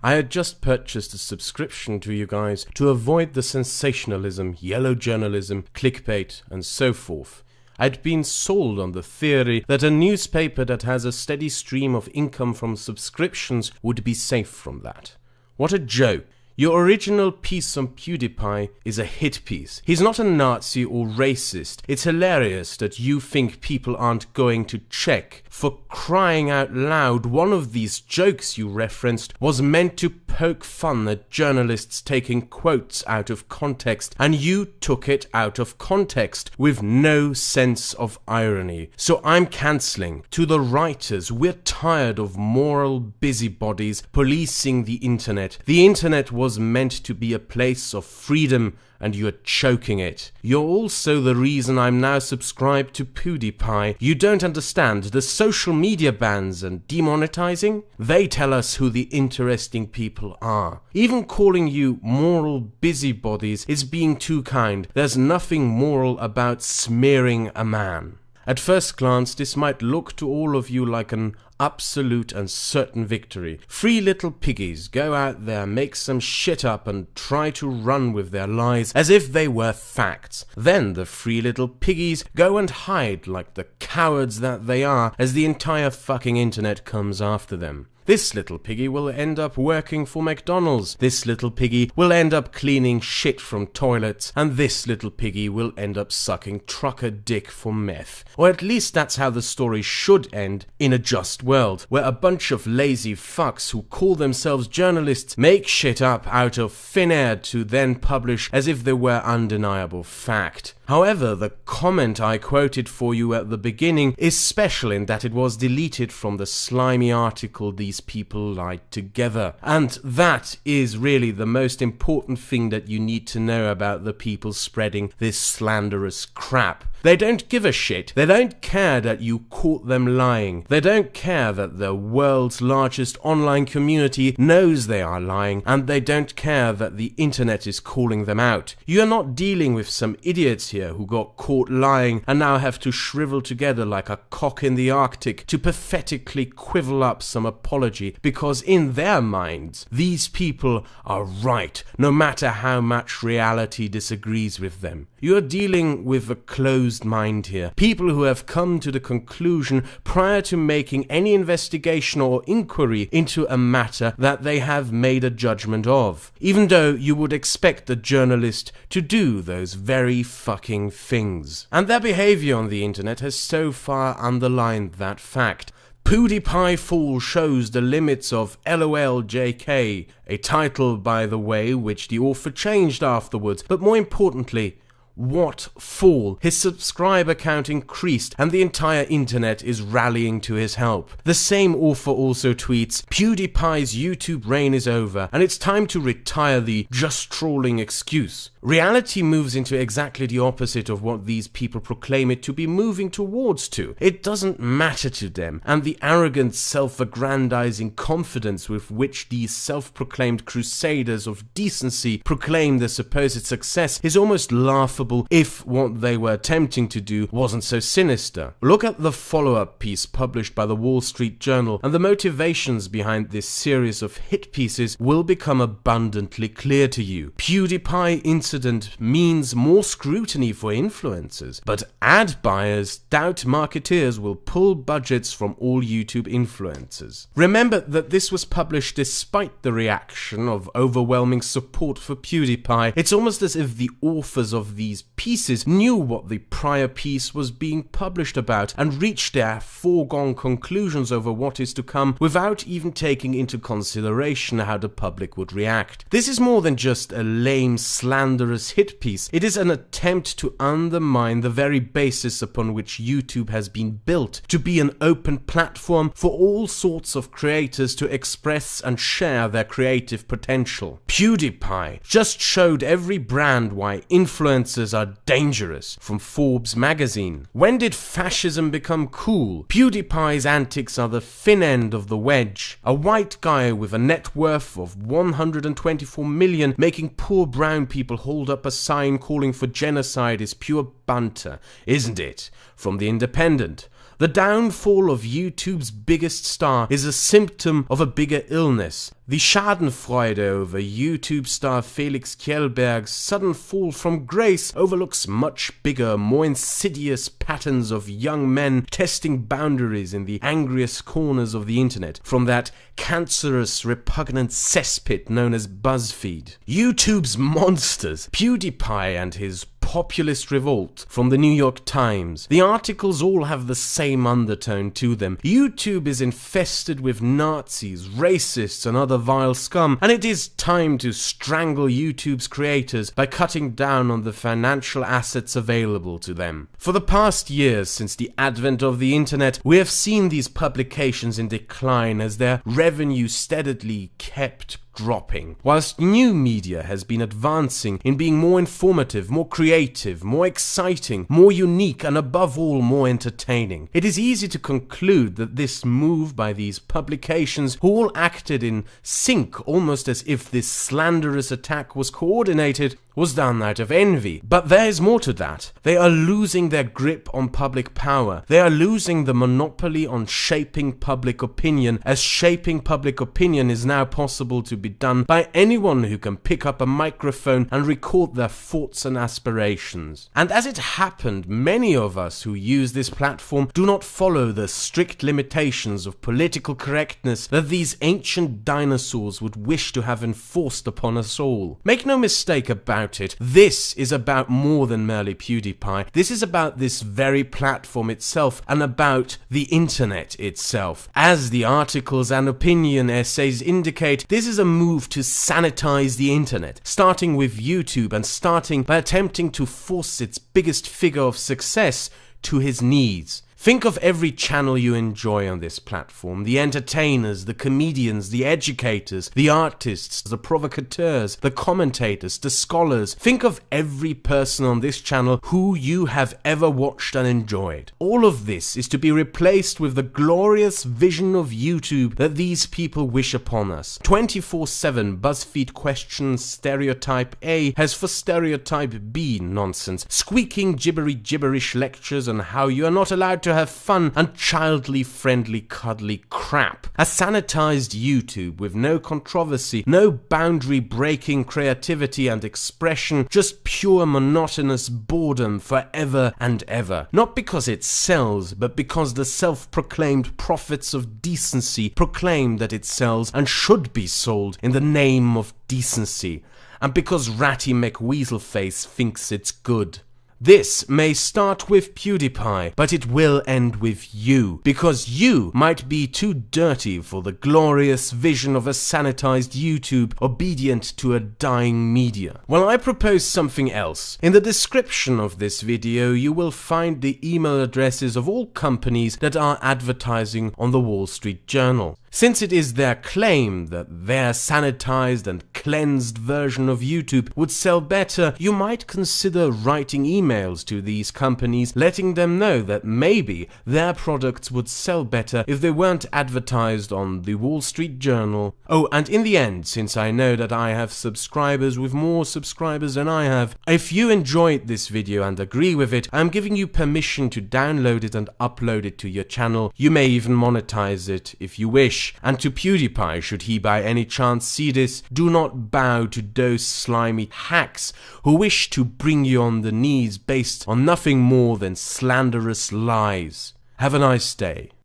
I had just purchased a subscription to you guys to avoid the sensationalism, yellow journalism, clickbait, and so forth. I'd been sold on the theory that a newspaper that has a steady stream of income from subscriptions would be safe from that. What a joke. Your original piece on Pewdiepie is a hit piece. He's not a Nazi or racist. It's hilarious that you think people aren't going to check. For crying out loud, one of these jokes you referenced was meant to poke fun at journalists taking quotes out of context, and you took it out of context with no sense of irony. So I'm cancelling. To the writers, we're tired of moral busybodies policing the internet. The internet was meant to be a place of freedom, and you're choking it. You're also the reason I'm now subscribed to Pewdiepie. You don't understand the social media bans and demonetizing? They tell us who the interesting people are. Even calling you moral busybodies is being too kind. There's nothing moral about smearing a man. At first glance, this might look to all of you like an absolute and certain victory. Three little piggies go out there, make some shit up, and try to run with their lies as if they were facts. Then the three little piggies go and hide like the cowards that they are as the entire fucking internet comes after them. This little piggy will end up working for McDonald's. This little piggy will end up cleaning shit from toilets. And this little piggy will end up sucking trucker dick for meth. Or at least that's how the story should end in a just world, where a bunch of lazy fucks who call themselves journalists make shit up out of thin air to then publish as if they were undeniable fact. However, the comment I quoted for you at the beginning is special in that it was deleted from the slimy article these people lied together. And that is really the most important thing that you need to know about the people spreading this slanderous crap. They don't give a shit. They don't care that you caught them lying. They don't care that the world's largest online community knows they are lying, and they don't care that the internet is calling them out. You are not dealing with some idiots here who got caught lying and now have to shrivel together like a cock in the Arctic to pathetically quivel up some apology, because in their minds, these people are right, no matter how much reality disagrees with them. You're dealing with a closed mind here. People who have come to the conclusion prior to making any investigation or inquiry into a matter that they have made a judgment of. Even though you would expect a journalist to do those very fucking things. And their behavior on the internet has so far underlined that fact. Pewdiepie Fool shows the limits of LOLJK, a title, by the way, which the author changed afterwards, but more importantly, what fool? His subscriber count increased and the entire internet is rallying to his help. The same author also tweets, PewDiePie's YouTube reign is over and it's time to retire the just trolling excuse. Reality moves into exactly the opposite of what these people proclaim it to be moving towards to. It doesn't matter to them, and the arrogant, self-aggrandizing confidence with which these self-proclaimed crusaders of decency proclaim their supposed success is almost laughable if what they were attempting to do wasn't so sinister. Look at the follow-up piece published by the Wall Street Journal, and the motivations behind this series of hit pieces will become abundantly clear to you. PewDiePie incident means more scrutiny for influencers, but ad buyers doubt marketeers will pull budgets from all YouTube influencers. Remember that this was published despite the reaction of overwhelming support for PewDiePie. It's almost as if the authors of these pieces knew what the prior piece was being published about and reached their foregone conclusions over what is to come without even taking into consideration how the public would react. This is more than just a lame, slanderous hit piece. It is an attempt to undermine the very basis upon which YouTube has been built, to be an open platform for all sorts of creators to express and share their creative potential. PewDiePie just showed every brand why influencers are dangerous, from Forbes magazine. When did fascism become cool? PewDiePie's antics are the thin end of the wedge. A white guy with a net worth of 124 million making poor brown people hold up a sign calling for genocide is pure banter, isn't it? From The Independent. The downfall of YouTube's biggest star is a symptom of a bigger illness. The Schadenfreude over YouTube star Felix Kjellberg's sudden fall from grace overlooks much bigger, more insidious patterns of young men testing boundaries in the angriest corners of the internet, from that cancerous, repugnant cesspit known as BuzzFeed. YouTube's monsters, Pewdiepie and his populist revolt from the New York Times. The articles all have the same undertone to them. YouTube is infested with Nazis, racists, and other vile scum, and it is time to strangle YouTube's creators by cutting down on the financial assets available to them. For the past years, since the advent of the internet, we have seen these publications in decline as their revenue steadily kept dropping, whilst new media has been advancing in being more informative, more creative, more exciting, more unique, and above all, more entertaining. It is easy to conclude that this move by these publications, who all acted in sync, almost as if this slanderous attack was coordinated, was done out of envy. But there is more to that. They are losing their grip on public power. They are losing the monopoly on shaping public opinion, as shaping public opinion is now possible to be done by anyone who can pick up a microphone and record their thoughts and aspirations. And as it happened, many of us who use this platform do not follow the strict limitations of political correctness that these ancient dinosaurs would wish to have enforced upon us all. Make no mistake about it, this is about more than merely PewDiePie. This is about this very platform itself and about the internet itself. As the articles and opinion essays indicate, this is a move to sanitize the internet, starting with YouTube and starting by attempting to force its biggest figure of success to his knees. Think of every channel you enjoy on this platform, the entertainers, the comedians, the educators, the artists, the provocateurs, the commentators, the scholars. Think of every person on this channel who you have ever watched and enjoyed. All of this is to be replaced with the glorious vision of YouTube that these people wish upon us. 24/7 BuzzFeed questions stereotype A has for stereotype B nonsense, squeaking gibberish lectures on how you are not allowed to have fun and childly friendly cuddly crap. A sanitized YouTube with no controversy, no boundary breaking creativity and expression, just pure monotonous boredom forever and ever. Not because it sells, but because the self-proclaimed prophets of decency proclaim that it sells and should be sold in the name of decency, and because Ratty McWeaselface thinks it's good. This may start with PewDiePie, but it will end with you, because you might be too dirty for the glorious vision of a sanitized YouTube obedient to a dying media. Well, I propose something else. In the description of this video, you will find the email addresses of all companies that are advertising on the Wall Street Journal. Since it is their claim that their sanitized and cleansed version of YouTube would sell better, you might consider writing emails to these companies letting them know that maybe their products would sell better if they weren't advertised on the Wall Street Journal. Oh, and in the end, since I know that I have subscribers with more subscribers than I have, if you enjoyed this video and agree with it, I'm giving you permission to download it and upload it to your channel. You may even monetize it if you wish. And to PewDiePie, should he by any chance see this, do not bow to those slimy hacks who wish to bring you on the knees based on nothing more than slanderous lies. Have a nice day.